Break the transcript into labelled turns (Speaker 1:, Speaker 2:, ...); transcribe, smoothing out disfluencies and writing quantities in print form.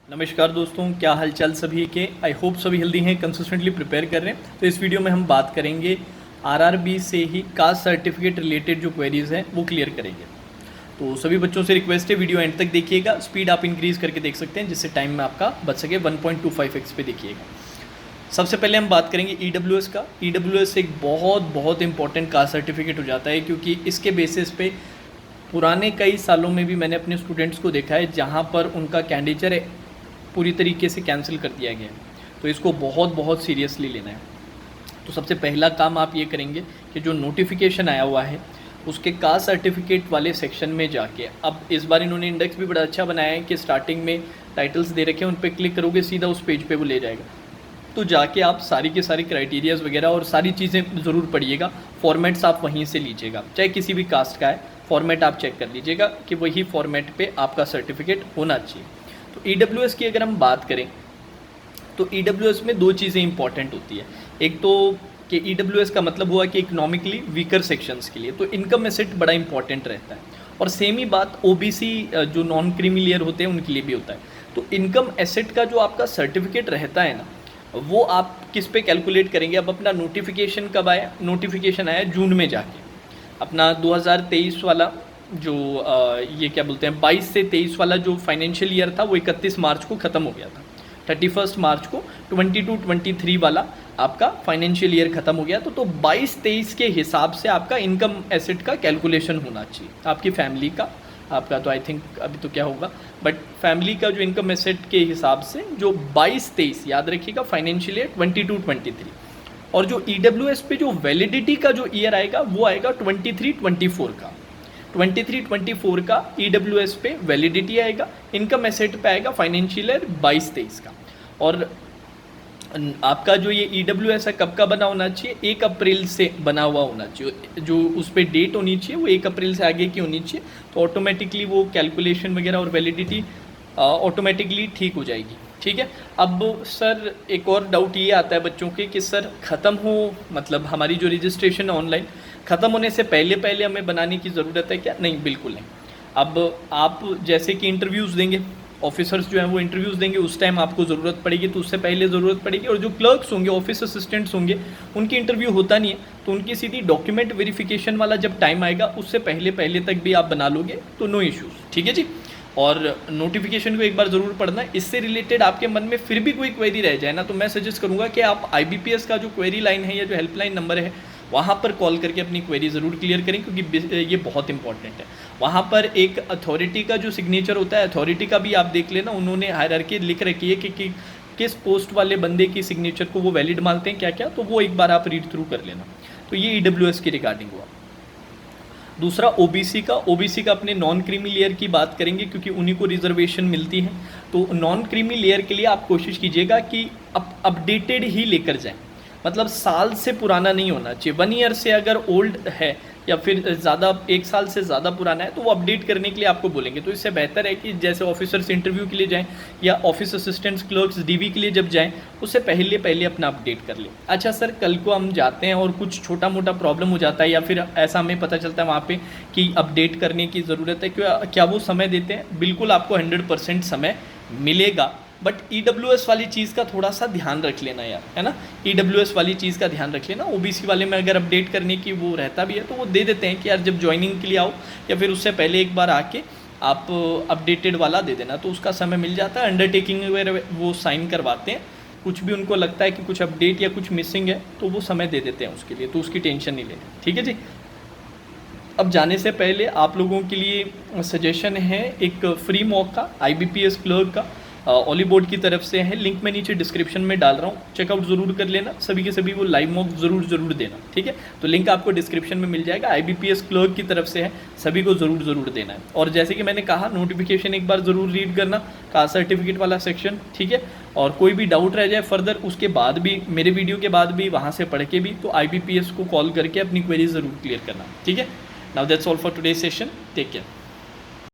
Speaker 1: नमस्कार दोस्तों, क्या हालचाल सभी के। आई होप सभी हेल्दी हैं, कंसिस्टेंटली प्रिपेयर कर रहे हैं। तो इस वीडियो में हम बात करेंगे आरआरबी से ही कास्ट सर्टिफिकेट रिलेटेड जो क्वेरीज़ हैं वो क्लियर करेंगे। तो सभी बच्चों से रिक्वेस्ट है, वीडियो एंड तक देखिएगा। स्पीड आप इंक्रीज़ करके देख सकते हैं जिससे टाइम में आपका बच सके। 1.25x पे देखिएगा। सबसे पहले हम बात करेंगे ईडब्ल्यूएस का। ईडब्ल्यूएस एक बहुत इंपॉर्टेंट कास्ट सर्टिफिकेट हो जाता है, क्योंकि इसके बेसिस पे पुराने कई सालों में भी मैंने अपने स्टूडेंट्स को देखा है जहाँ पर उनका कैंडिडेचर पूरी तरीके से कैंसिल कर दिया गया है। तो इसको बहुत सीरियसली लेना है। तो सबसे पहला काम आप ये करेंगे कि जो नोटिफिकेशन आया हुआ है उसके कास्ट सर्टिफिकेट वाले सेक्शन में जाके, अब इस बार इन्होंने इंडेक्स भी बड़ा अच्छा बनाया है कि स्टार्टिंग में टाइटल्स दे रखे हैं, उन पर क्लिक करोगे सीधा उस पेज पे वो ले जाएगा। तो जाके आप सारी के सारी क्राइटेरियाज वगैरह और सारी चीज़ें ज़रूर पढ़िएगा। फॉर्मेट्स आप वहीं से लीजिएगा, चाहे किसी भी कास्ट का है, फॉर्मेट आप चेक कर लीजिएगा कि वही फॉर्मेट पे आपका सर्टिफिकेट होना चाहिए। तो ईडब्ल्यूएस की अगर हम बात करें तो ईडब्ल्यूएस में दो चीज़ें इंपॉर्टेंट होती है। एक तो कि ईडब्ल्यूएस का मतलब हुआ कि इकोनॉमिकली वीकर सेक्शंस के लिए तो इनकम एसेट बड़ा इंपॉर्टेंट रहता है, और सेम ही बात ओबीसी जो नॉन क्रीमी लेयर होते हैं उनके लिए भी होता है। तो इनकम एसेट का जो आपका सर्टिफिकेट रहता है ना, वो आप किस पे कैलकुलेट करेंगे। अब अपना नोटिफिकेशन कब आया? नोटिफिकेशन आया जून में जाके। अपना 2023 वाला जो ये क्या बोलते हैं 22 से 23 वाला जो फाइनेंशियल ईयर था वो 31 मार्च को ख़त्म हो गया था। 31 मार्च को 22-23 वाला आपका फाइनेंशियल ईयर ख़त्म हो गया। तो 22-23 के हिसाब से आपका इनकम एसेट का कैलकुलेशन होना चाहिए। आपकी फैमिली का, आपका तो आई थिंक अभी तो क्या होगा, बट फैमिली का जो इनकम एसेट के हिसाब से जो 22-23 याद रखिएगा, फाइनेंशियल ईयर 22-23। और जो ईडब्ल्यूएस पे जो वैलिडिटी का जो ईयर आएगा वो आएगा 23-24 का। 23-24 का ईडब्ल्यूएस पे वैलिडिटी आएगा, इनकम एसेट पे आएगा फाइनेंशियल ईयर 22-23 का। और आपका जो ये ईडब्ल्यूएस है कब का बना होना चाहिए? 1 अप्रैल से बना हुआ होना चाहिए। जो उस पर डेट होनी चाहिए वो 1 अप्रैल से आगे की होनी चाहिए। तो ऑटोमेटिकली वो कैलकुलेशन वगैरह और वैलिडिटी ऑटोमेटिकली ठीक हो जाएगी। ठीक है। अब सर एक और डाउट ये आता है बच्चों के कि सर ख़त्म हो, मतलब हमारी जो रजिस्ट्रेशन ऑनलाइन ख़त्म होने से पहले हमें बनाने की ज़रूरत है क्या? नहीं, बिल्कुल नहीं। अब आप जैसे कि इंटरव्यूज़ देंगे, ऑफिसर्स जो हैं वो इंटरव्यूज़ देंगे, उस टाइम आपको ज़रूरत पड़ेगी, तो उससे पहले ज़रूरत पड़ेगी। और जो क्लर्क्स होंगे, ऑफिस असिस्टेंट्स होंगे, उनकी इंटरव्यू होता नहीं है, तो उनकी सीधी डॉक्यूमेंट वेरिफिकेशन वाला जब टाइम आएगा उससे पहले तक भी आप बना लोगे तो नो इश्यूज़। ठीक है जी। और नोटिफिकेशन को एक बार ज़रूर पढ़ना है। इससे रिलेटेड आपके मन में फिर भी कोई क्वेरी रह जाए ना, तो मैं सजेस्ट करूँगा कि आप IBPS का जो क्वेरी लाइन है या जो हेल्पलाइन नंबर है वहाँ पर कॉल करके अपनी क्वेरी ज़रूर क्लियर करें, क्योंकि ये बहुत इंपॉर्टेंट है। वहाँ पर एक अथॉरिटी का जो सिग्नेचर होता है, अथॉरिटी का भी आप देख लेना, उन्होंने हायरार्की लिख रखी है कि किस पोस्ट वाले बंदे की सिग्नेचर को वो वैलिड मानते हैं, क्या क्या, तो वो एक बार आप रीड थ्रू कर लेना। तो ये EWS की रिगार्डिंग हुआ। दूसरा ओबीसी का अपने नॉन क्रीमी लेयर की बात करेंगे, क्योंकि उन्हीं को रिजर्वेशन मिलती है। तो नॉन क्रीमी लेयर के लिए आप कोशिश कीजिएगा कि अपडेटेड ही लेकर जाएं, मतलब साल से पुराना नहीं होना चाहिए। 1 ईयर से अगर ओल्ड है या फिर ज़्यादा 1 साल से ज़्यादा पुराना है तो वो अपडेट करने के लिए आपको बोलेंगे। तो इससे बेहतर है कि जैसे ऑफिसर्स इंटरव्यू के लिए जाएं या ऑफिस असिस्टेंट्स, क्लर्क्स, DV के लिए जब जाएं उससे पहले अपना अपडेट कर लें। अच्छा सर, कल को हम जाते हैं और कुछ छोटा मोटा प्रॉब्लम हो जाता है या फिर ऐसा हमें पता चलता है वहाँ पर कि अपडेट करने की ज़रूरत है, क्या वो समय देते हैं? बिल्कुल आपको 100% समय मिलेगा, बट EWS वाली चीज़ का थोड़ा सा ध्यान रख लेना यार, है ना। EWS वाली चीज़ का ध्यान रख लेना। OBC वाले में अगर अपडेट करने की वो रहता भी है तो वो दे देते हैं कि यार जब ज्वाइनिंग के लिए आओ या फिर उससे पहले एक बार आके आप अपडेटेड वाला दे देना, तो उसका समय मिल जाता है। अंडरटेकिंग वगैरह वो साइन करवाते हैं, कुछ भी उनको लगता है कि कुछ अपडेट या कुछ मिसिंग है तो वो समय दे देते हैं उसके लिए, तो उसकी टेंशन नहीं लेनी। ठीक है जी। अब जाने से पहले आप लोगों के लिए सजेशन है, एक फ्री मॉक का IBPS क्लर्क का ऑली बोर्ड की तरफ से है, लिंक मैं नीचे डिस्क्रिप्शन में डाल रहा हूँ, चेकआउट ज़रूर कर लेना। सभी के सभी वो लाइव मॉक ज़रूर देना। ठीक है, तो लिंक आपको डिस्क्रिप्शन में मिल जाएगा। IBPS क्लर्क की तरफ से है, सभी को ज़रूर देना है। और जैसे कि मैंने कहा, नोटिफिकेशन एक बार ज़रूर रीड करना, कास्ट सर्टिफिकेट वाला सेक्शन। ठीक है, और कोई भी डाउट रह जाए फर्दर उसके बाद भी, मेरे वीडियो के बाद भी, वहाँ से पढ़ के भी, तो IBPS को कॉल करके अपनी क्वेरी ज़रूर क्लियर करना। ठीक है, now that's all for today session. Take care.